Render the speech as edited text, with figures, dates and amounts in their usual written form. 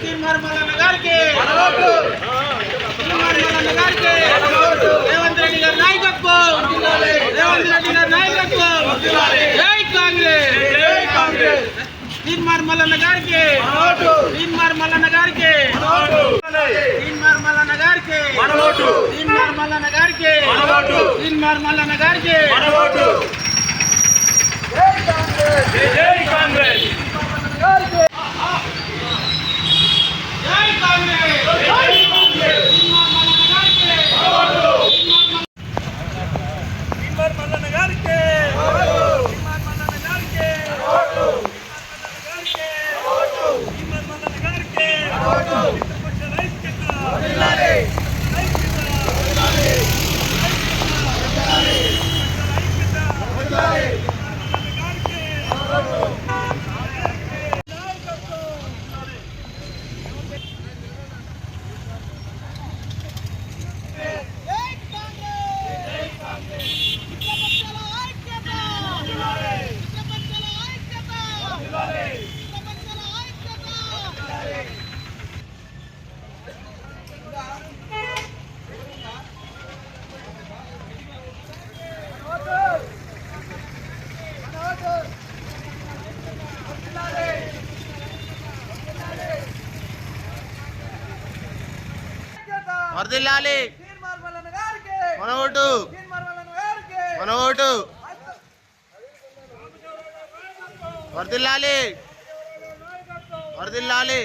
తీన్మార్ మల్లన్న గారికి రేవంత్ రెడ్డి గారి నాయకత్వం, రేవంత్ రెడ్డి గారి నాయకత్వం. జై కాంగ్రెస్. తీన్మార్ మల్లన్న గారికి, తీన్మార్ మల్లన్న గారికి, తీన్మార్ మల్లన్న గారికి, తీన్మార్ మల్లన్న గారికి, తీన్మార్ మల్లన్న గారికి. జై కాంగ్రెస్. వర్ధిల్లాలి మన ఓటు, మన ఓటు. వర్ధిల్లాలి, వర్ధిల్లాలి.